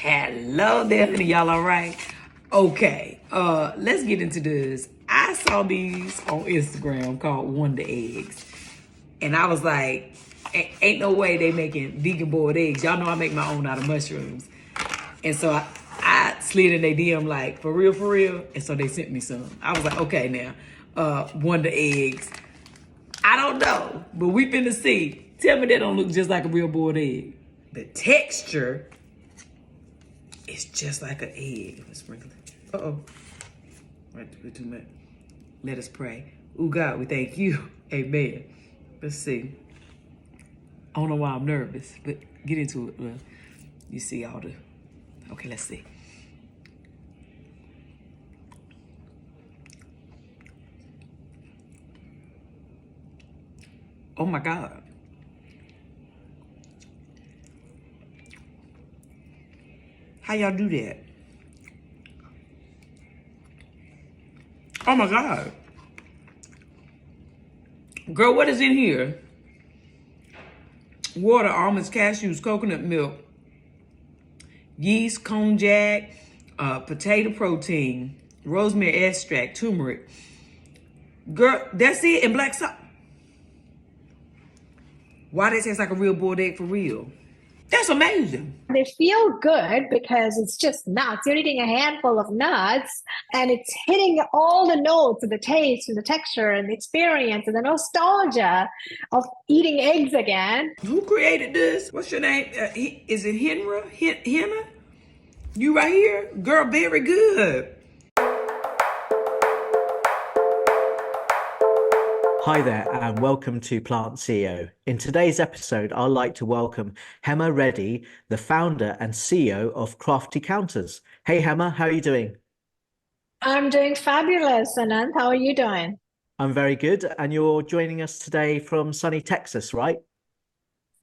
Hello there, honey. Y'all all right? Okay, let's get into this. I saw these on Instagram called Wunder Eggs. And I was like, ain't no way they making vegan boiled eggs. Y'all know I make my own out of mushrooms. And so I slid in their DM like, for real, for real. And so they sent me some. I was like, okay now, Wunder Eggs. I don't know, but we finna see. Tell me they don't look just like a real boiled egg. The texture is just like an egg. Let's sprinkle it. Uh-oh. Right, too much. Let us pray. Oh God, we thank you. Amen. Let's see. I don't know why I'm nervous, but get into it. Well, you see all the... Okay, let's see. Oh my God. How y'all do that? Oh my God. Girl, what is in here? Water, almonds, cashews, coconut milk, yeast, konjac, potato protein, rosemary extract, turmeric. Girl, that's it, and black salt. Why that tastes like a real boiled egg for real? That's amazing. They feel good because it's just nuts. You're eating a handful of nuts and it's hitting all the notes of the taste and the texture and the experience and the nostalgia of eating eggs again. Who created this? What's your name? Is it Hema? You right here? Girl, very good. Hi there and welcome to Plant CEO. In today's episode, I'd like to welcome Hema Reddy, the founder and CEO of Crafty Counters. Hey Hema, how are you doing? I'm doing fabulous, Anand. How are you doing? I'm very good. And you're joining us today from sunny Texas, right?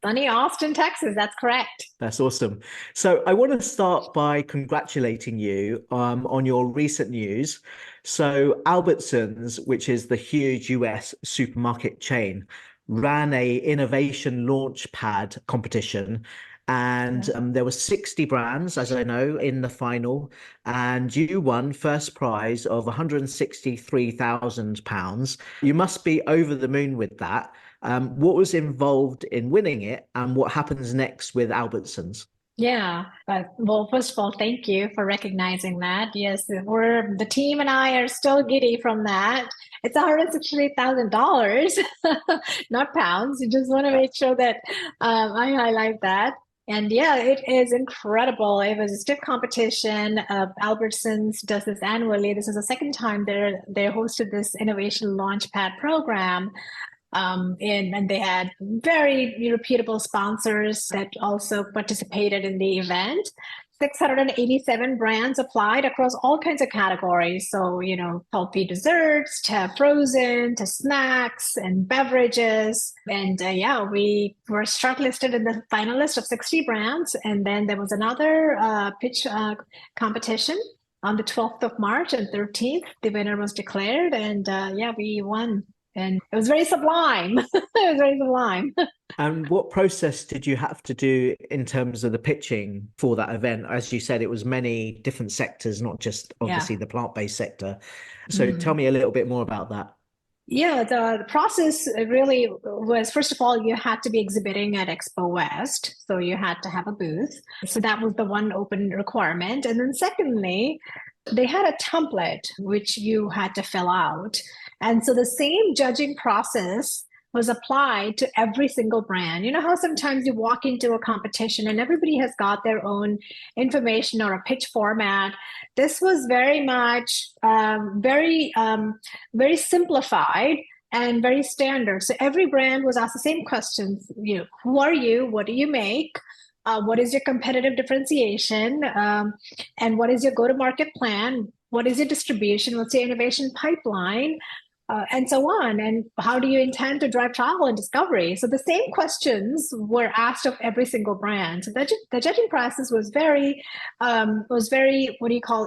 Sunny Austin, Texas. That's correct. That's awesome. So I want to start by congratulating you on your recent news. So Albertsons, which is the huge US supermarket chain, ran a innovation launchpad competition. And there were 60 brands, as I know, in the final. And you won first prize of £163,000. You must be over the moon with that. What was involved in winning it and what happens next with Albertsons? Yeah. Well, first of all, thank you for recognizing that. Yes, the team and I are still giddy from that. It's $168,000, not pounds. You just want to make sure that I highlight that. And yeah, it is incredible. It was a stiff competition. Albertsons does this annually. This is the second time they hosted this innovation launchpad program. And they had very reputable sponsors that also participated in the event. 687 brands applied across all kinds of categories. So, healthy desserts to frozen to snacks and beverages. And yeah, we were shortlisted in the finalist of 60 brands. And then there was another pitch competition on the 12th of March and 13th. The winner was declared. And yeah, we won. And it was very sublime. It was very sublime. And what process did you have to do in terms of the pitching for that event? As you said, it was many different sectors, not just obviously the plant-based sector. So tell me a little bit more about that. Yeah, the process really was, first of all, you had to be exhibiting at Expo West. So you had to have a booth. So that was the one open requirement. And then secondly, they had a template which you had to fill out. And so the same judging process was applied to every single brand. You know how sometimes you walk into a competition and everybody has got their own information or a pitch format. This was very much very simplified and very standard. So every brand was asked the same questions. Who are you? What do you make? What is your competitive differentiation? And what is your go-to-market plan? What is your distribution? What's your innovation pipeline? And so on. And how do you intend to drive trial and discovery? So the same questions were asked of every single brand. So the judging process was very,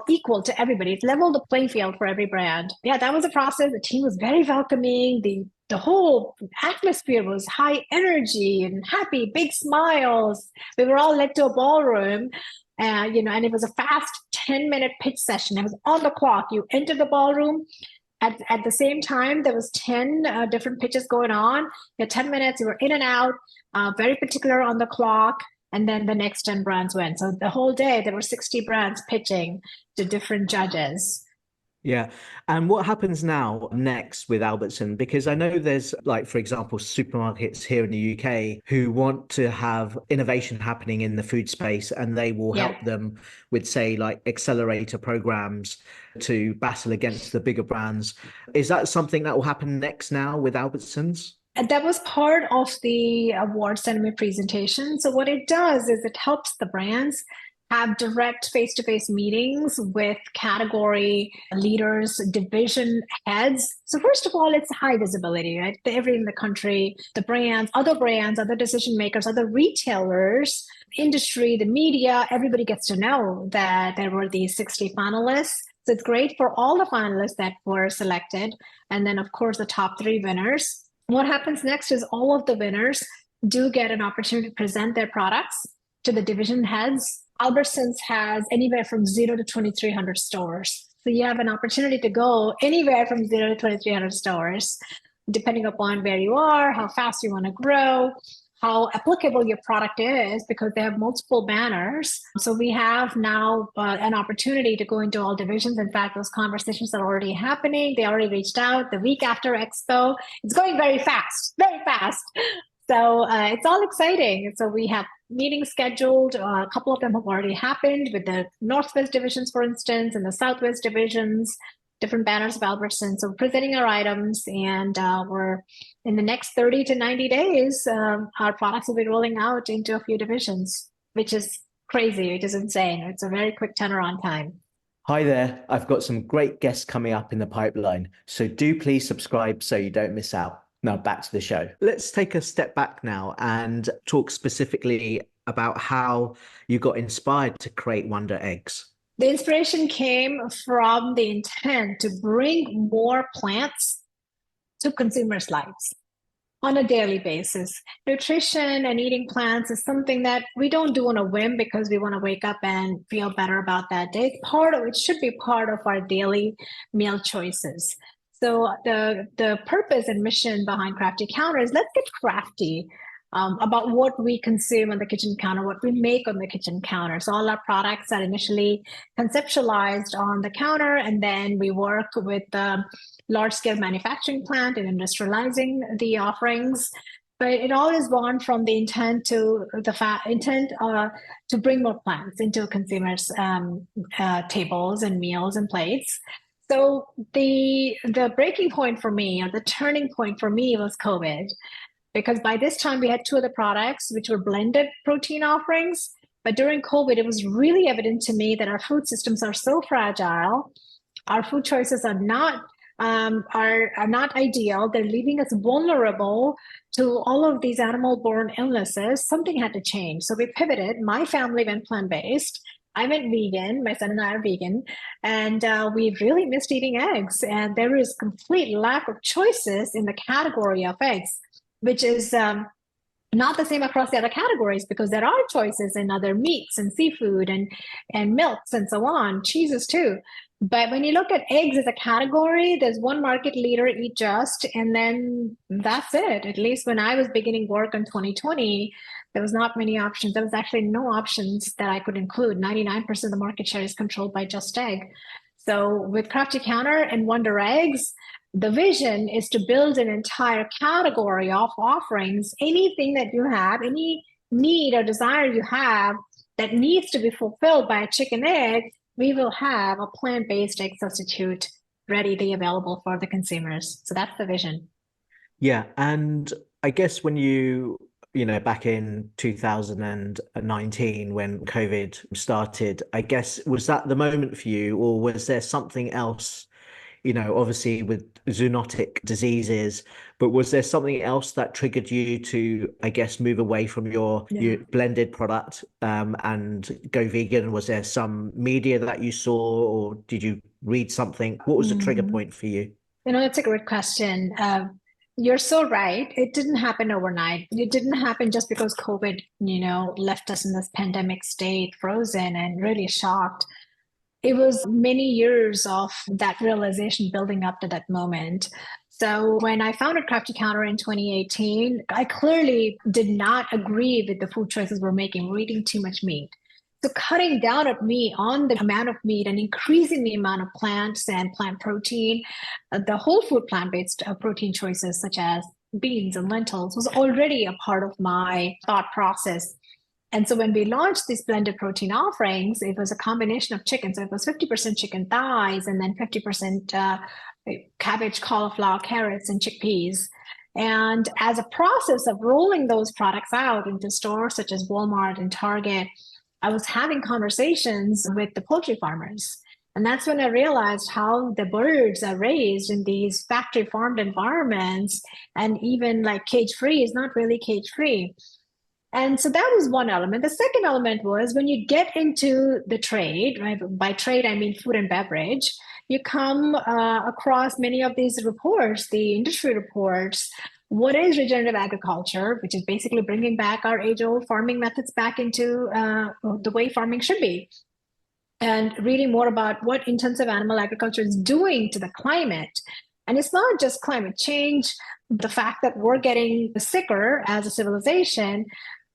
equal to everybody. It leveled the playing field for every brand. Yeah, that was the process. The team was very welcoming. The whole atmosphere was high energy and happy, big smiles. We were all led to a ballroom. and it was a fast 10-minute pitch session. It was on the clock. You entered the ballroom. At the same time, there was 10 different pitches going on. You had 10 minutes, you were in and out, very particular on the clock. And then the next 10 brands went. So the whole day, there were 60 brands pitching to different judges. Yeah. And what happens now next with Albertson? Because I know there's, like, for example, supermarkets here in the UK who want to have innovation happening in the food space, and they will help them with, say, like accelerator programs to battle against the bigger brands. Is that something that will happen next now with Albertsons? And that was part of the award ceremony presentation. So what it does is it helps the brands have direct face-to-face meetings with category leaders, division heads. So first of all, it's high visibility, right? Everyone in the country, the brands, other decision makers, other retailers, industry, the media, everybody gets to know that there were these 60 finalists. So it's great for all the finalists that were selected. And then, of course, the top 3 winners. What happens next is all of the winners do get an opportunity to present their products to the division heads. Albertsons has anywhere from 0 to 2,300 stores. So you have an opportunity to go anywhere from 0 to 2,300 stores, depending upon where you are, how fast you want to grow, how applicable your product is, because they have multiple banners. So we have now an opportunity to go into all divisions. In fact, those conversations are already happening. They already reached out the week after Expo. It's going very fast, very fast. So it's all exciting. So we have meetings scheduled. A couple of them have already happened with the Northwest divisions, for instance, and the Southwest divisions, different banners of Albertsons. So we're presenting our items, and we're in the next 30 to 90 days, our products will be rolling out into a few divisions, which is crazy, which is insane. It's a very quick turnaround time. Hi there. I've got some great guests coming up in the pipeline, so do please subscribe so you don't miss out. Now back to the show. Let's take a step back now and talk specifically about how you got inspired to create Wunder Eggs. The inspiration came from the intent to bring more plants to consumers' lives on a daily basis. Nutrition and eating plants is something that we don't do on a whim because we want to wake up and feel better about that day. It should be part of our daily meal choices. So the purpose and mission behind Crafty Counter is let's get crafty about what we consume on the kitchen counter, what we make on the kitchen counter. So all our products are initially conceptualized on the counter, and then we work with the large-scale manufacturing plant and industrializing the offerings. But it all is born from the intent to bring more plants into consumers' tables and meals and plates. So the breaking point for me, or the turning point for me, was COVID, because by this time we had 2 other products which were blended protein offerings. But during COVID, it was really evident to me that our food systems are so fragile. Our food choices are not ideal. They're leaving us vulnerable to all of these animal-borne illnesses. Something had to change. So we pivoted. My family went plant-based. I went vegan. My son and I are vegan, and we really missed eating eggs. And there is complete lack of choices in the category of eggs, which is not the same across the other categories, because there are choices in other meats and seafood and milks and so on, cheeses too. But when you look at eggs as a category, there's one market leader, Eat Just, and then that's it. At least when I was beginning work in 2020, there was not many options. There was actually no options that I could include. 99% of the market share is controlled by Just Egg. So with Crafty Counter and Wunder Eggs, the vision is to build an entire category of offerings. Anything that you have, any need or desire you have that needs to be fulfilled by a chicken egg, we will have a plant-based egg substitute readily available for the consumers. So that's the vision. Yeah. And I guess when back in 2019, when COVID started, I guess, was that the moment for you, or was there something else, obviously with zoonotic diseases, but was there something else that triggered you to, I guess, move away from your blended product and go vegan? Was there some media that you saw, or did you read something? What was the trigger point for you? That's a great question. You're so right. It didn't happen overnight. It didn't happen just because COVID, left us in this pandemic state, frozen and really shocked. It was many years of that realization building up to that moment. So when I founded Crafty Counter in 2018, I clearly did not agree with the food choices we're making. We're eating too much meat. So cutting down on the amount of meat and increasing the amount of plants and plant protein, the whole food plant-based protein choices such as beans and lentils was already a part of my thought process. And so when we launched these blended protein offerings, it was a combination of chicken. So it was 50% chicken thighs and then 50% cabbage, cauliflower, carrots, and chickpeas. And as a process of rolling those products out into stores such as Walmart and Target, I was having conversations with the poultry farmers. And that's when I realized how the birds are raised in these factory farmed environments, and even like cage free is not really cage free. And so that was one element. The second element was when you get into the trade, right? By trade, I mean food and beverage, you come across many of these reports, the industry reports. What is regenerative agriculture, which is basically bringing back our age-old farming methods back into the way farming should be, and reading more about what intensive animal agriculture is doing to the climate. And it's not just climate change, the fact that we're getting sicker as a civilization,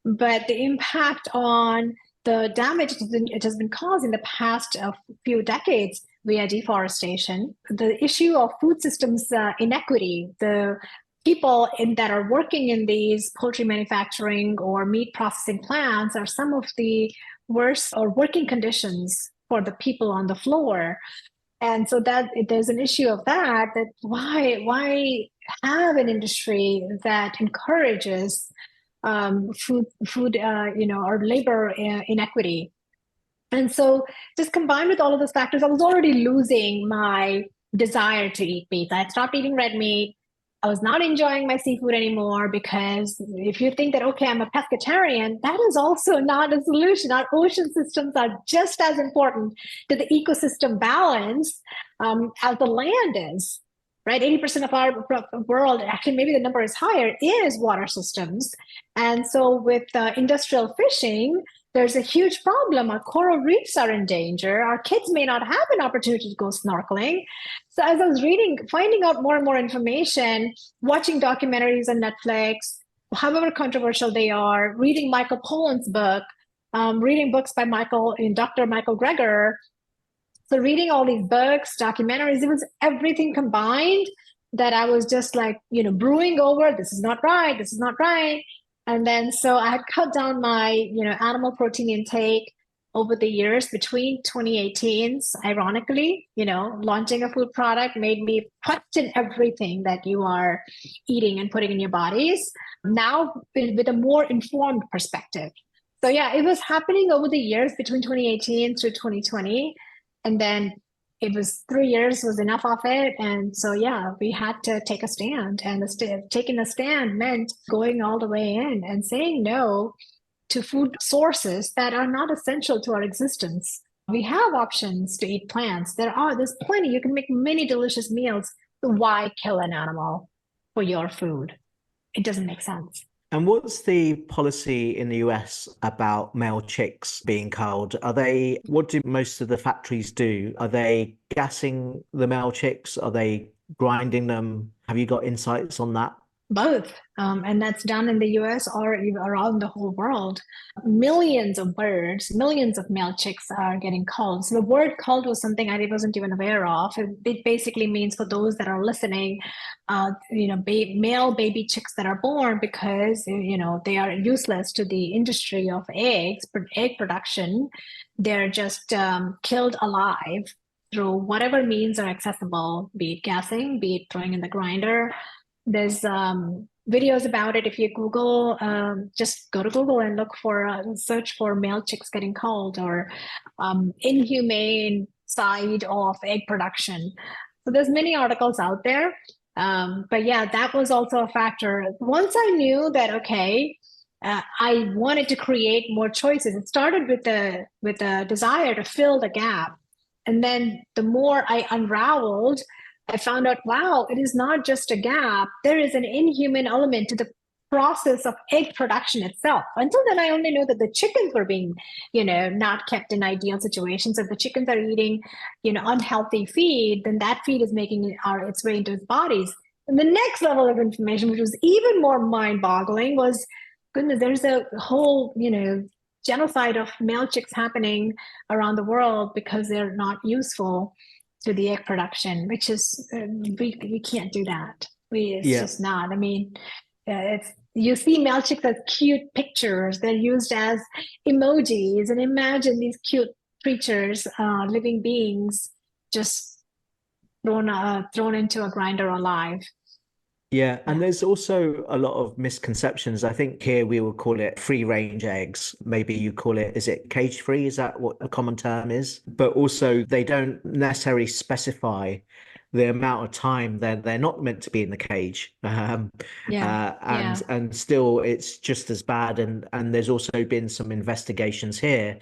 but the impact on the damage it has been caused in the past few decades via deforestation, the issue of food systems inequity, the people that are working in these poultry manufacturing or meat processing plants are some of the worst or working conditions for the people on the floor. And so that there's an issue of that why have an industry that encourages food or labor inequity. And so just combined with all of those factors, I was already losing my desire to eat meat. I had stopped eating red meat. I was not enjoying my seafood anymore, because if you think that, okay, I'm a pescatarian, that is also not a solution. Our ocean systems are just as important to the ecosystem balance as the land is, right? 80% of our world, actually maybe the number is higher, is water systems. And so with industrial fishing, there's a huge problem. Our coral reefs are in danger. Our kids may not have an opportunity to go snorkeling. So as I was reading, finding out more and more information, watching documentaries on Netflix, however controversial they are, reading Michael Pollan's book, reading books by Dr. Michael Greger. So reading all these books, documentaries, it was everything combined that I was just like, brewing over, this is not right, this is not right. And then so I had cut down my, animal protein intake over the years between 2018. Ironically, launching a food product made me question everything that you are eating and putting in your bodies, now with a more informed perspective. So yeah, it was happening over the years between 2018 through 2020. And then it was 3 years was enough of it. And so, yeah, we had to take a stand. And taking a stand meant going all the way in and saying no to food sources that are not essential to our existence. We have options to eat plants. There's plenty. You can make many delicious meals. Why kill an animal for your food? It doesn't make sense. And what's the policy in the US about male chicks being culled? What do most of the factories do? Are they gassing the male chicks? Are they grinding them? Have you got insights on that? Both. And that's done in the US or around the whole world. Millions of birds, millions of male chicks are getting culled. So the word culled was something I wasn't even aware of. It basically means, for those that are listening, male baby chicks that are born because, they are useless to the industry of egg production. They're just killed alive through whatever means are accessible, be it gassing, be it throwing in the grinder. There's videos about it. If you Google, just go to Google and look for, search for male chicks getting culled, or inhumane side of egg production. So there's many articles out there. But yeah, that was also a factor. Once I knew that, okay, I wanted to create more choices. It started with the desire to fill the gap. And then the more I unraveled I found out, wow, it is not just a gap. There is an inhuman element to the process of egg production itself. Until then, I only know that the chickens were being, not kept in ideal situations. If the chickens are eating, unhealthy feed, then that feed is making its way into its bodies. And the next level of information, which was even more mind-boggling, was, goodness, there's a whole, genocide of male chicks happening around the world because they're not useful to the egg production, which is we can't do that. It's just not. I mean, it's you see male chicks as cute pictures. They're used as emojis, and imagine these cute creatures, living beings, just thrown into a grinder alive. Yeah, and there's also a lot of misconceptions. I think here we will call it free range eggs. Maybe you call it, is it cage free? Is that what a common term is? But also they don't necessarily specify the amount of time that they're not meant to be in the cage. And still it's just as bad. And there's also been some investigations here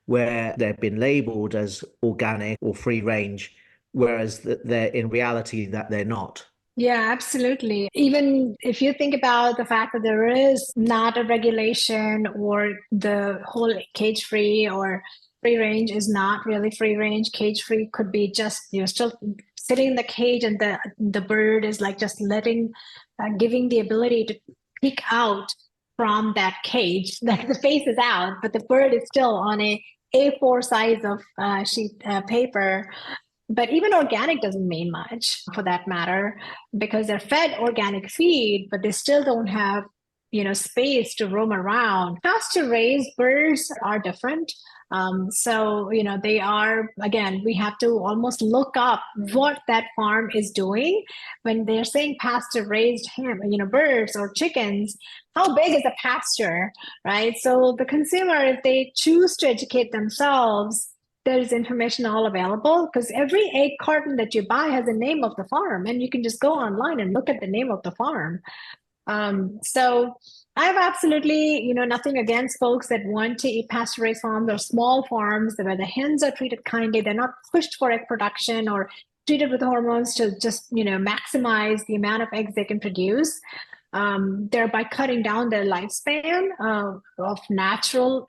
where they've been labeled as organic or free range, whereas they're in reality that they're not. Yeah, absolutely. Even if you think about the fact that there is not a regulation, or the whole cage free or free range is not really free range. Cage free could be just you're still sitting in the cage, and the bird is like just giving the ability to peek out from that cage. Like the face is out, but the bird is still on a A4 size of sheet paper. But even organic doesn't mean much for that matter, because they're fed organic feed, but they still don't have, space to roam around. Pasture raised birds are different. So, they are, again, we have to almost look up what that farm is doing when they're saying pasture raised birds or chickens. How big is a pasture, right? So the consumer, if they choose to educate themselves, there's information all available, because every egg carton that you buy has a name of the farm, and you can just go online and look at the name of the farm. So I have absolutely, nothing against folks that want to eat pasture-raised farms or small farms where the hens are treated kindly. They're not pushed for egg production or treated with hormones to just, maximize the amount of eggs they can produce, thereby cutting down their lifespan of natural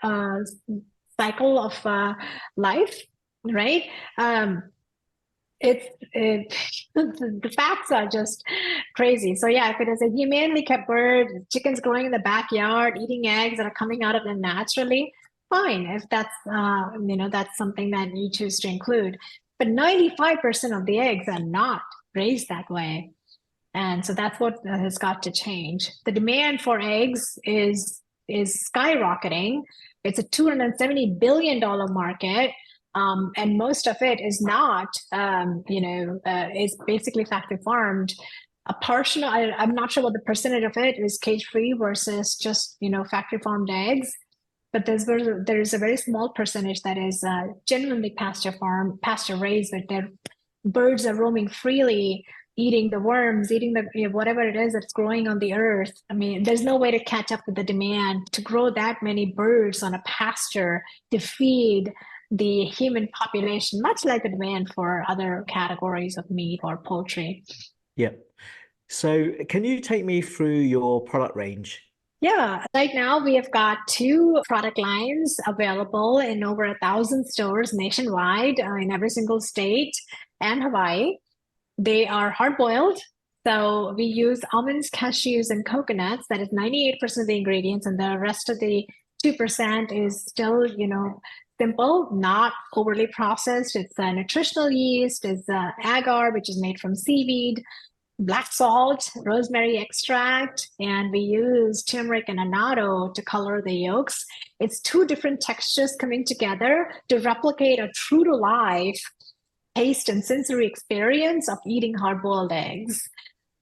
cycle of life, right? The facts are just crazy. So yeah, if it is a humanely kept bird, chickens growing in the backyard, eating eggs that are coming out of them naturally, fine. If that's that's something that you choose to include. But 95% of the eggs are not raised that way, and so that's what has got to change. The demand for eggs is skyrocketing. It's a $270 billion market. And most of it is not, is basically factory farmed. A portion, I'm not sure what the percentage of it is cage free versus just, factory farmed eggs. But there's a very small percentage that is genuinely pasture raised, but their birds are roaming freely, eating the worms, eating the whatever it is that's growing on the earth. I mean, there's no way to catch up with the demand to grow that many birds on a pasture to feed the human population, much like the demand for other categories of meat or poultry. Yeah. So can you take me through your product range? Yeah, right now we have got 2 product lines available in over 1,000 stores nationwide, in every single state and Hawaii. They are hard-boiled. So we use almonds, cashews, and coconuts. That is 98% of the ingredients, and the rest of the 2% is still, simple, not overly processed. It's nutritional yeast, it's agar, which is made from seaweed, black salt, rosemary extract, and we use turmeric and annatto to color the yolks. It's 2 different textures coming together to replicate a true-to-life taste and sensory experience of eating hard-boiled eggs.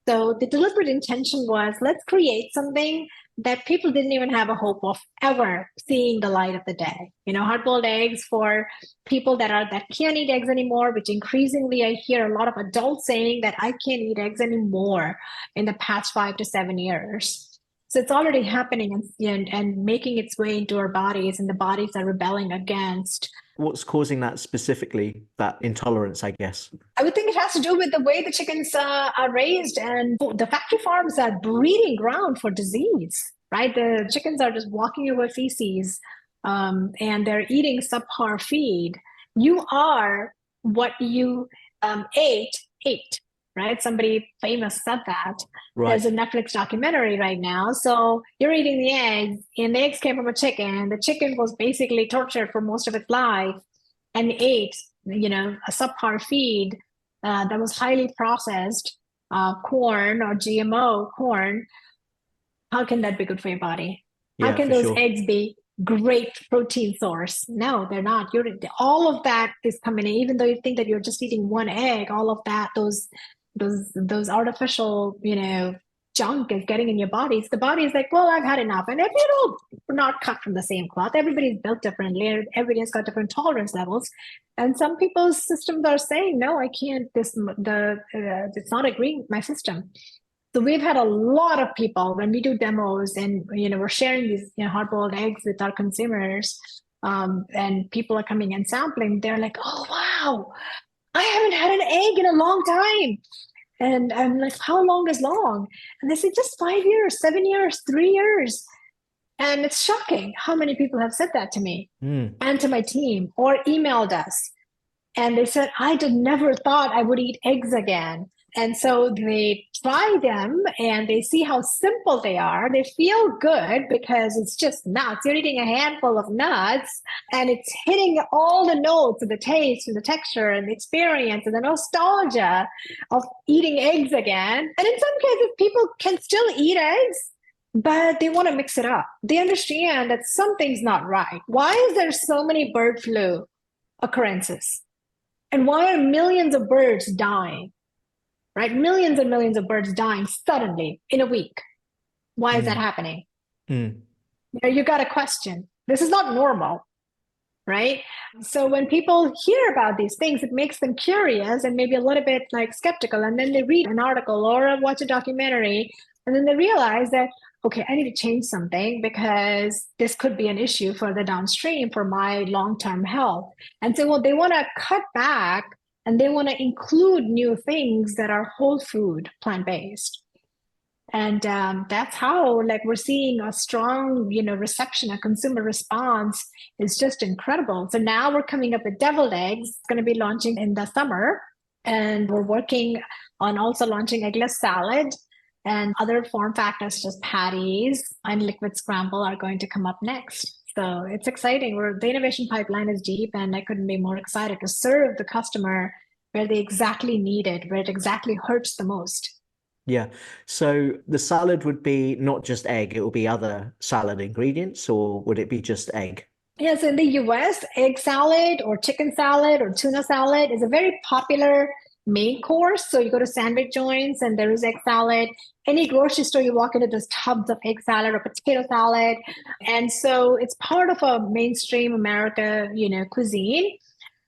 So the deliberate intention was, let's create something that people didn't even have a hope of ever seeing the light of the day. Hard-boiled eggs for people that can't eat eggs anymore, which increasingly I hear a lot of adults saying that I can't eat eggs anymore in the past 5 to 7 years. So it's already happening and making its way into our bodies, and the bodies are rebelling against. What's causing that specifically, that intolerance, I guess? I would think it has to do with the way the chickens are raised, and the factory farms are breeding ground for disease, right? The chickens are just walking over feces, and they're eating subpar feed. You are what you ate, right? Somebody famous said that. Right. There's a Netflix documentary right now. So you're eating the eggs, and the eggs came from a chicken. The chicken was basically tortured for most of its life and ate, a subpar feed that was highly processed corn or GMO corn. How can that be good for your body? How Yeah, can for those sure. eggs be great protein source? No, they're not. All of that is coming in, even though you think that you're just eating one egg, all of that, those artificial, junk is getting in your body. So the body is like, well, I've had enough. And if we're not cut from the same cloth, everybody's built differently. Everybody's got different tolerance levels. And some people's systems are saying, no, I can't, it's not agreeing with my system. So we've had a lot of people when we do demos and, we're sharing these, hard-boiled eggs with our consumers, and people are coming and sampling. They're like, oh, wow, I haven't had an egg in a long time. And I'm like, how long is long? And they say, just 5 years, 7 years, 3 years. And it's shocking how many people have said that to me and to my team or emailed us. And they said, I never thought I would eat eggs again. And so they try them and they see how simple they are. They feel good because it's just nuts. You're eating a handful of nuts and it's hitting all the notes of the taste and the texture and the experience and the nostalgia of eating eggs again. And in some cases, people can still eat eggs, but they want to mix it up. They understand that something's not right. Why is there so many bird flu occurrences? And why are millions of birds dying? Right? Millions and millions of birds dying suddenly in a week. Why is that happening? You got a question. This is not normal, right? So when people hear about these things, it makes them curious and maybe a little bit like skeptical. And then they read an article or watch a documentary, and then they realize that, okay, I need to change something because this could be an issue for the downstream for my long-term health. And so they want to cut back and they want to include new things that are whole food, plant-based. And that's how we're seeing a strong, reception, a consumer response is just incredible. So now we're coming up with deviled eggs. It's going to be launching in the summer. And we're working on also launching eggless salad, and other form factors such as patties and liquid scramble are going to come up next. So it's exciting. The innovation pipeline is deep, and I couldn't be more excited to serve the customer where they exactly need it, where it exactly hurts the most. Yeah. So the salad would be not just egg, it will be other salad ingredients, or would it be just egg? Yes, in the US, egg salad or chicken salad or tuna salad is a very popular main course. So you go to sandwich joints and there is egg salad. Any grocery store you walk into, there's tubs of egg salad or potato salad. And so it's part of a mainstream America, cuisine.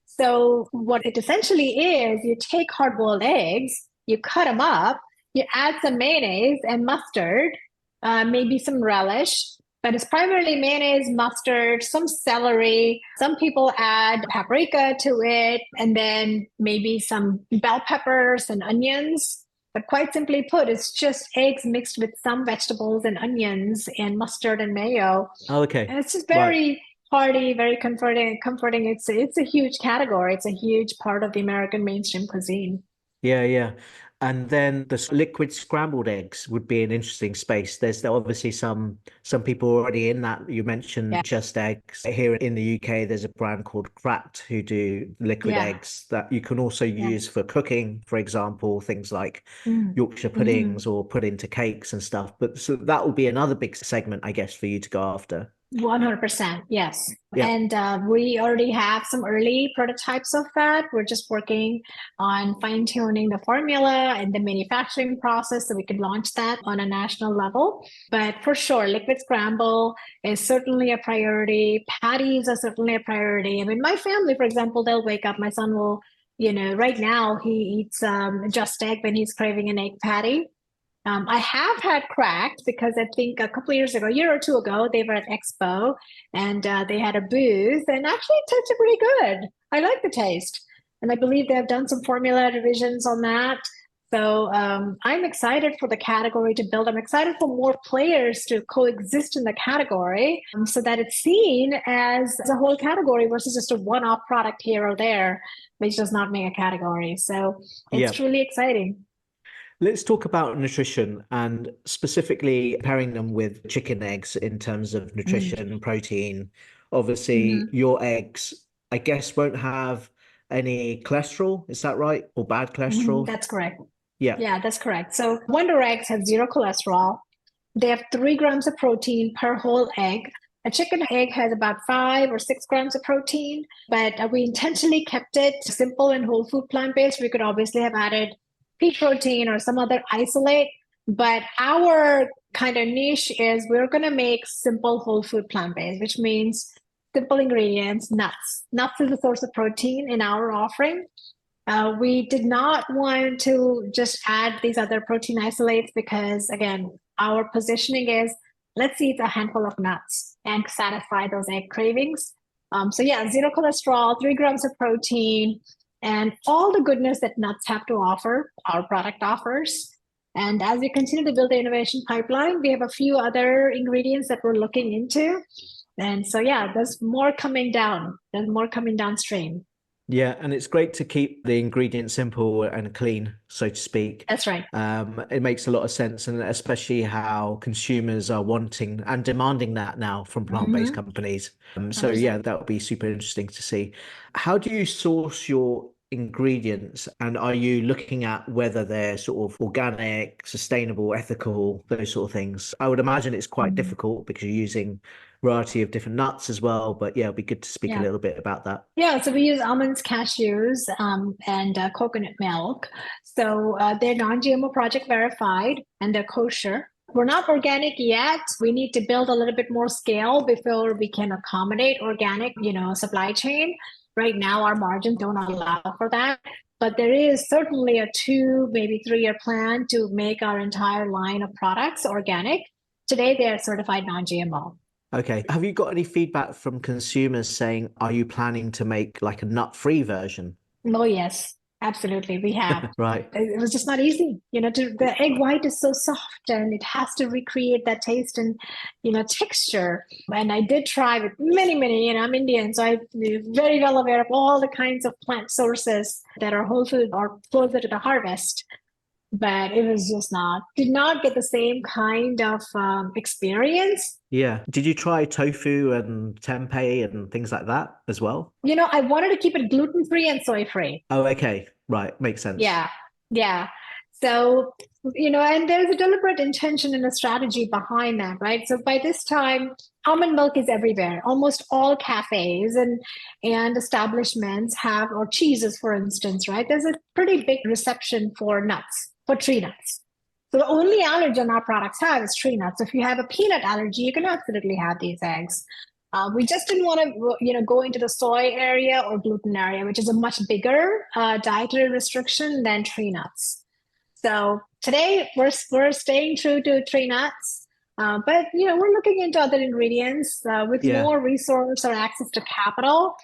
So what it essentially is, you take hard-boiled eggs, you cut them up, you add some mayonnaise and mustard, maybe some relish, but it's primarily mayonnaise, mustard, some celery. Some people add paprika to it, and then maybe some bell peppers and onions. But quite simply put, it's just eggs mixed with some vegetables and onions and mustard and mayo. Oh, okay. And it's just very hearty, very comforting. It's a huge category. It's a huge part of the American mainstream cuisine. Yeah, yeah. And then the liquid scrambled eggs would be an interesting space. There's obviously some people already in that. You mentioned just eggs. Here in the UK, there's a brand called Crafty who do liquid eggs that you can also use for cooking, for example, things like Yorkshire puddings or put into cakes and stuff. But so that will be another big segment, I guess, for you to go after. 100%, yes. Yeah. And we already have some early prototypes of that. We're just working on fine-tuning the formula and the manufacturing process so we could launch that on a national level. But for sure, liquid scramble is certainly a priority. Patties are certainly a priority. I mean, my family, for example, they'll wake up, my son will, right now he eats just egg when he's craving an egg patty. I have had cracked because I think a couple of years ago, a year or two ago, they were at Expo and they had a booth and actually it tasted pretty good. I like the taste. And I believe they have done some formula revisions on that. So I'm excited for the category to build. I'm excited for more players to coexist in the category so that it's seen as a whole category versus just a one-off product here or there, which does not make a category. So it's Yeah. truly exciting. Let's talk about nutrition and specifically pairing them with chicken eggs in terms of nutrition and protein. Obviously, Mm-hmm. your eggs, I guess, won't have any cholesterol. Is that right? Or bad cholesterol? That's correct. Yeah. Yeah, that's correct. So Wonder Eggs have zero cholesterol. They have 3 grams of protein per whole egg. A chicken egg has about 5 or 6 grams of protein, but we intentionally kept it simple and whole food plant-based. We could obviously have added pea protein or some other isolate, but our kind of niche is we're going to make simple whole food plant-based, which means simple ingredients, nuts. Nuts is a source of protein in our offering. We did not want to just add these other protein isolates because, again, our positioning is let's eat a handful of nuts and satisfy those egg cravings. So, yeah, zero cholesterol, 3 grams of protein, and all the goodness that nuts have to offer, our product offers. And as we continue to build the innovation pipeline, we have a few other ingredients that we're looking into. And so, yeah, there's more coming down. There's more coming downstream. Yeah, and it's great to keep the ingredients simple and clean, so to speak. That's right. It makes a lot of sense, and especially how consumers are wanting and demanding that now from plant-based companies. So yeah, that would be super interesting to see. How do you source your ingredients, and are you looking at whether they're sort of organic, sustainable, ethical, those sort of things? I would imagine it's quite difficult because you're using variety of different nuts as well, but yeah, it'd be good to speak a little bit about that. Yeah, so we use almonds, cashews, and coconut milk. So they're non-GMO project verified and they're kosher. We're not organic yet. We need to build a little bit more scale before we can accommodate organic, supply chain. Right now, our margins don't allow for that. But there is certainly a 2, maybe 3-year plan to make our entire line of products organic. Today, they are certified non-GMO. Okay. Have you got any feedback from consumers saying, are you planning to make like a nut-free version? Oh, yes, absolutely. We have. Right. It was just not easy. The egg white is so soft and it has to recreate that taste and, texture. And I did try with many, I'm Indian, so I'm very well aware of all the kinds of plant sources that are whole food or closer to the harvest. But it was just did not get the same kind of experience. Yeah. Did you try tofu and tempeh and things like that as well? I wanted to keep it gluten-free and soy-free. Oh, okay. Right. Makes sense. Yeah. Yeah. So, and there's a deliberate intention and a strategy behind that, right? So by this time, almond milk is everywhere. Almost all cafes and establishments have, or cheeses, for instance, right? There's a pretty big reception for nuts, for tree nuts. So the only allergen our products have is tree nuts. If you have a peanut allergy, you can absolutely have these eggs. We just didn't want to, go into the soy area or gluten area, which is a much bigger dietary restriction than tree nuts. So today we're staying true to tree nuts, but we're looking into other ingredients with more resource or access to capital.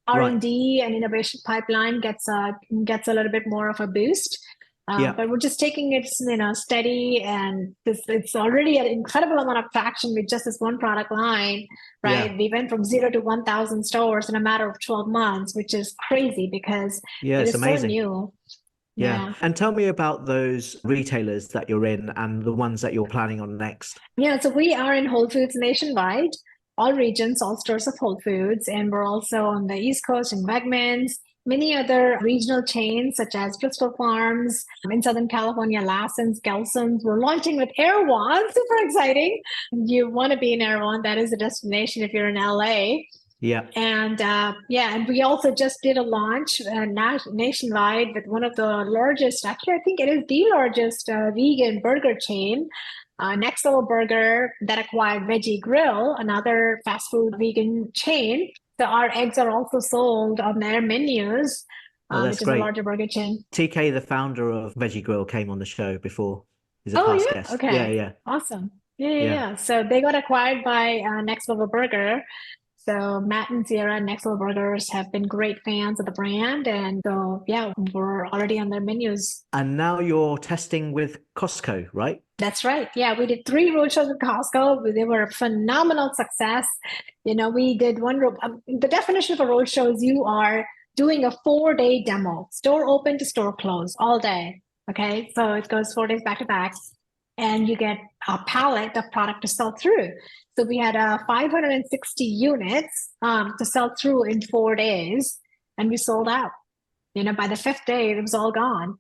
R&D and innovation pipeline gets a little bit more of a boost. But we're just taking it, steady, and it's already an incredible amount of traction with just this one product line, right? Yeah. We went from 0 to 1,000 stores in a matter of 12 months, which is crazy because it is amazing. So new. Yeah. And tell me about those retailers that you're in and the ones that you're planning on next. Yeah, so we are in Whole Foods nationwide, all regions, all stores of Whole Foods, and we're also on the East Coast in Wegmans. Many other regional chains such as Bristol Farms, in Southern California, Lassen's, Gelson's. We're launching with Erewhon, super exciting. You want to be in Erewhon, that is a destination if you're in LA. Yeah. And and we also just did a launch nationwide with one of the largest, actually I think it is the largest vegan burger chain, Next Level Burger, that acquired Veggie Grill, another fast food vegan chain. So our eggs are also sold on their menus, which is a larger burger chain. TK, the founder of Veggie Grill, came on the show before. He's a Oh past yeah. guest. Yeah, Okay. yeah, Awesome. Yeah, yeah, yeah. yeah. So they got acquired by Next Level Burger. So Matt and Sierra at Next Level Burgers have been great fans of the brand, and so yeah, we're already on their menus. And now you're testing with Costco, right? That's right. Yeah, we did 3 roadshows at Costco. They were a phenomenal success. We did the definition of a roadshow is you are doing a 4-day demo, store open to store close all day. Okay, so it goes 4 days back to back, and you get a pallet of product to sell through. So we had 560 units to sell through in 4 days, and we sold out. By the fifth day, it was all gone.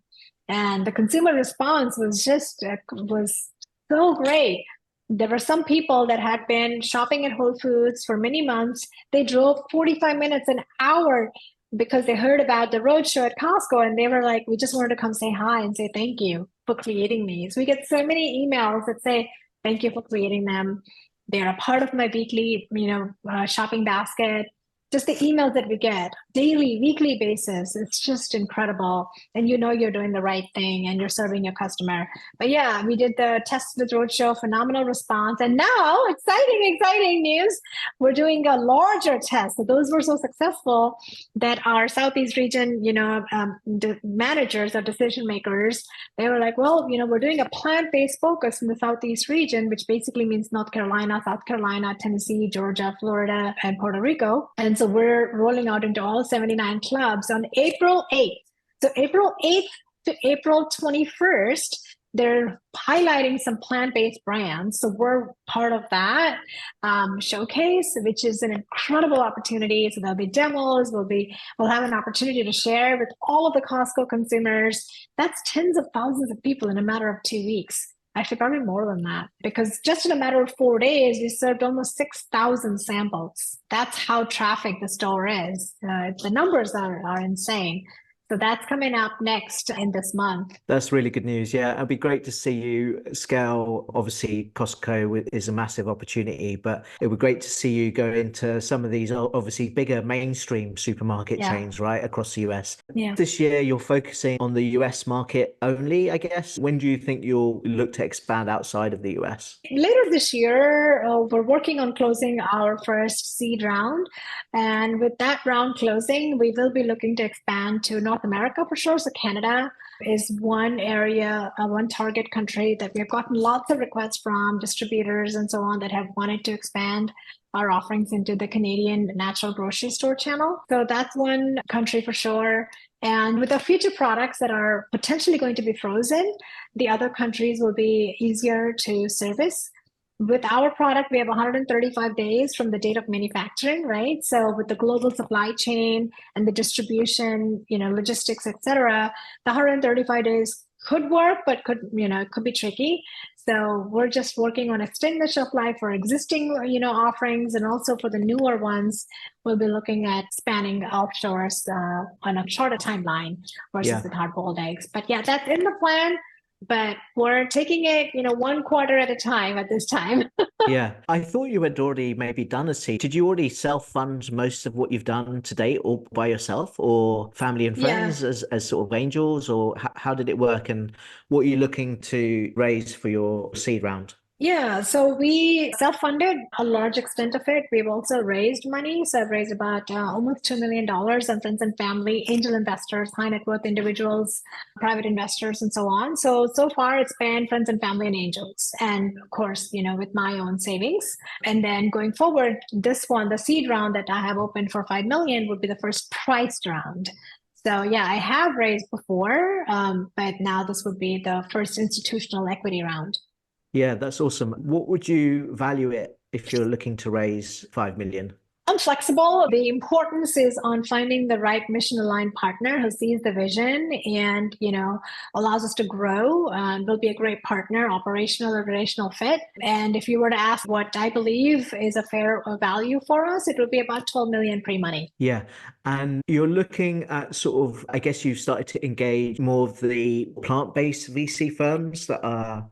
And the consumer response was so great. There were some people that had been shopping at Whole Foods for many months. They drove 45 minutes, an hour, because they heard about the roadshow at Costco, and they were like, we just wanted to come say hi and say thank you for creating these. We get so many emails that say, thank you for creating them. They're a part of my weekly, shopping basket. Just the emails that we get daily, weekly basis, it's just incredible. And you're doing the right thing and you're serving your customer. But yeah, we did the test with Roadshow, phenomenal response. And now, exciting news. We're doing a larger test. So those were so successful that our Southeast region, the managers or decision makers, they were like, well, we're doing a plant-based focus in the Southeast region, which basically means North Carolina, South Carolina, Tennessee, Georgia, Florida, and Puerto Rico. And so we're rolling out into all 79 clubs on April 8th. So April 8th to April 21st, they're highlighting some plant-based brands. So we're part of that showcase, which is an incredible opportunity. So there'll be demos. We'll have an opportunity to share with all of the Costco consumers. That's tens of thousands of people in a matter of 2 weeks. Actually, probably more than that, because just in a matter of 4 days, we served almost 6,000 samples. That's how traffic the store is. The numbers are insane. So that's coming up next in this month. That's really good news. Yeah, it'd be great to see you scale. Obviously, Costco is a massive opportunity, but it would be great to see you go into some of these obviously bigger mainstream supermarket chains, right, across the US. Yeah. This year, you're focusing on the US market only, I guess. When do you think you'll look to expand outside of the US? Later this year, we're working on closing our first seed round. And with that round closing, we will be looking to expand to North America for sure. So Canada is one area, one target country that we have gotten lots of requests from distributors and so on that have wanted to expand our offerings into the Canadian natural grocery store channel. So that's one country for sure. And with the future products that are potentially going to be frozen, the other countries will be easier to service. With our product, we have 135 days from the date of manufacturing, right? So with the global supply chain and the distribution, logistics, etc., the 135 days could work, but could be tricky. So we're just working on extending the shelf life for existing, offerings, and also for the newer ones, we'll be looking at spanning offshores on a shorter timeline versus with hard-boiled eggs. But yeah, that's in the plan. But we're taking it, one quarter at a time at this time. Yeah, I thought you had already maybe done a seed. Did you already self-fund most of what you've done to date, or by yourself, or family and friends as sort of angels, or how did it work? And what are you looking to raise for your seed round? Yeah, so we self-funded a large extent of it. We've also raised money. So I've raised about almost $2 million on friends and family, angel investors, high net worth individuals, private investors, and so on. So far it's been friends and family and angels. And of course, with my own savings. And then going forward, this one, the seed round that I have opened for 5 million would be the first priced round. So yeah, I have raised before, but now this would be the first institutional equity round. Yeah, that's awesome. What would you value it if you're looking to raise 5 million? I'm flexible. The importance is on finding the right mission-aligned partner who sees the vision and, allows us to grow. They'll be a great partner, operational or relational fit. And if you were to ask what I believe is a fair value for us, it would be about 12 million pre-money. Yeah. And you're looking at sort of, I guess you've started to engage more of the plant-based VC firms that are,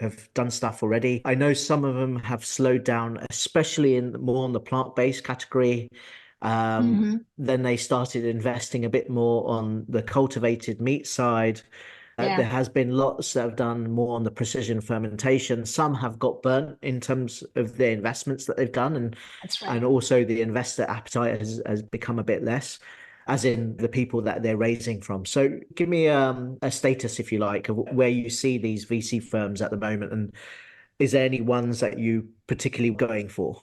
have done stuff already. I know some of them have slowed down, especially more on the plant-based category. Then they started investing a bit more on the cultivated meat side. There Yeah, has been lots that have done more on the precision fermentation. Some have got burnt in terms of the investments that they've done, that's and right. also the investor appetite has become a bit less, as in the people that they're raising from. So give me a status, if you like, of where you see these VC firms at the moment, and is there any ones that you particularly going for?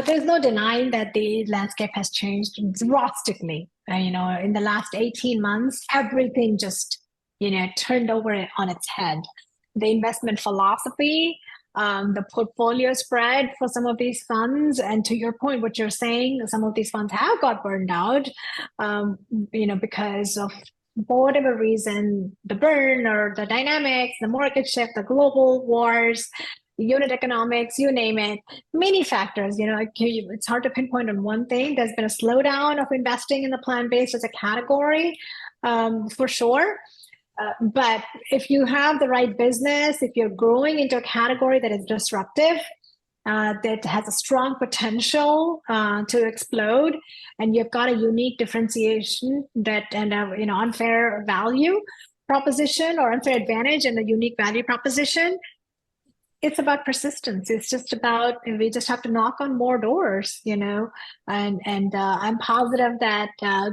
There's no denying that the landscape has changed drastically. In the last 18 months, everything just, turned over on its head. The investment philosophy, the portfolio spread for some of these funds, and to your point, what you're saying, some of these funds have got burned out, because of for whatever reason, the burn or the dynamics, the market shift, the global wars, unit economics, you name it, many factors. It's hard to pinpoint on one thing. There's been a slowdown of investing in the plant-based as a category, for sure. But if you have the right business, if you're growing into a category that is disruptive, that has a strong potential to explode, and you've got a unique differentiation and unfair value proposition or unfair advantage and a unique value proposition, it's about persistence. It's just about, we just have to knock on more doors, and I'm positive that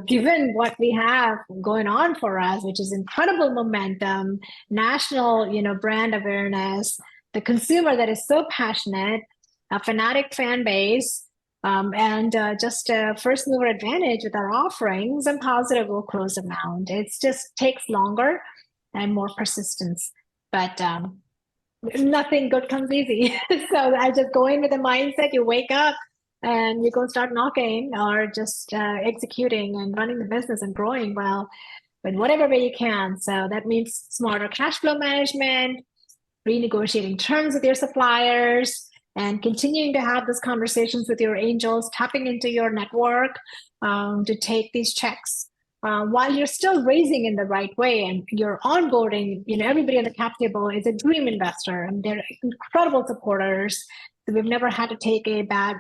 given what we have going on for us, which is incredible momentum, national, brand awareness, the consumer that is so passionate, a fanatic fan base, and just a first mover advantage with our offerings, I'm positive we'll close them out. It just takes longer and more persistence. But nothing good comes easy. So I just go in with a mindset, you wake up and you go start knocking or just executing and running the business and growing well in whatever way you can. So that means smarter cash flow management, renegotiating terms with your suppliers, and continuing to have these conversations with your angels, tapping into your network to take these checks. While you're still raising in the right way and you're onboarding, everybody on the cap table is a dream investor and they're incredible supporters. So we've never had to take a bad,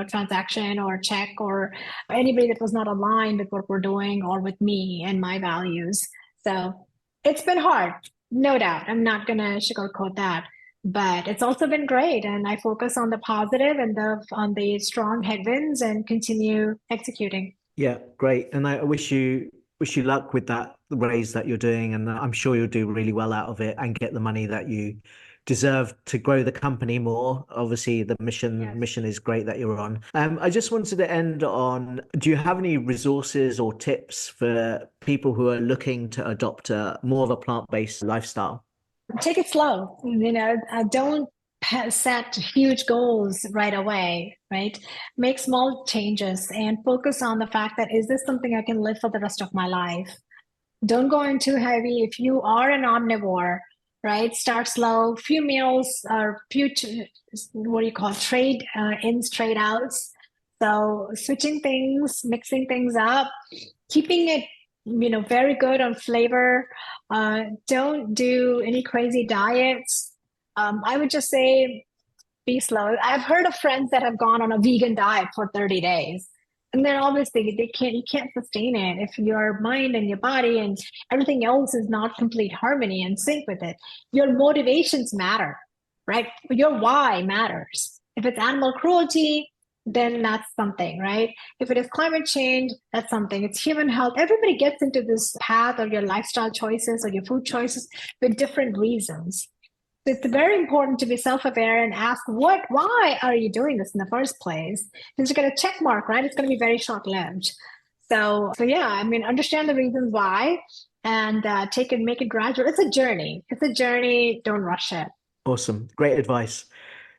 transaction or check or anybody that was not aligned with what we're doing or with me and my values. So it's been hard, no doubt. I'm not going to sugarcoat that, but it's also been great. And I focus on the positive and on the strong headwinds and continue executing. Yeah, great. And I wish you luck with that raise that you're doing, and I'm sure you'll do really well out of it and get the money that you deserve to grow the company more. Obviously, the mission is great that you're on. I just wanted to end on, do you have any resources or tips for people who are looking to adopt more of a plant-based lifestyle? Take it slow. Don't set huge goals right away, right? Make small changes and focus on the fact that, is this something I can live for the rest of my life? Don't go in too heavy. If you are an omnivore, right? Start slow, few meals or what do you call trade ins, trade outs. So switching things, mixing things up, keeping it very good on flavor. Don't do any crazy diets. I would just say be slow. I've heard of friends that have gone on a vegan diet for 30 days. And they're obviously you can't sustain it if your mind and your body and everything else is not complete harmony and sync with it. Your motivations matter, right? Your why matters. If it's animal cruelty, then that's something, right? If it is climate change, that's something. It's human health. Everybody gets into this path of your lifestyle choices or your food choices with different reasons. It's very important to be self-aware and ask, why are you doing this in the first place? Since you get a check mark, right? It's going to be very short-lived. So yeah, understand the reasons why and make it gradual. It's a journey. Don't rush it. Awesome. Great advice.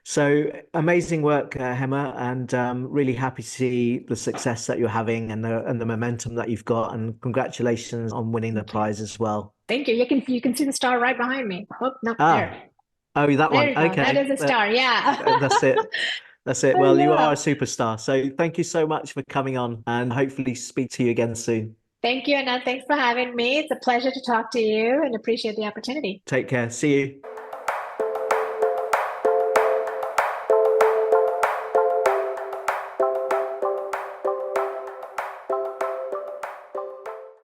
So amazing work, Hema, and really happy to see the success that you're having and the momentum that you've got. And congratulations on winning the prize as well. Thank you. You can see the star right behind me. Oh, no, there. Oh, that one. There you go. Okay. That is a star. Yeah. That's it. That's it. Well, you Yeah. are a superstar. So thank you so much for coming on, and hopefully speak to you again soon. Thank you, Anna. Thanks for having me. It's a pleasure to talk to you and appreciate the opportunity. Take care. See you.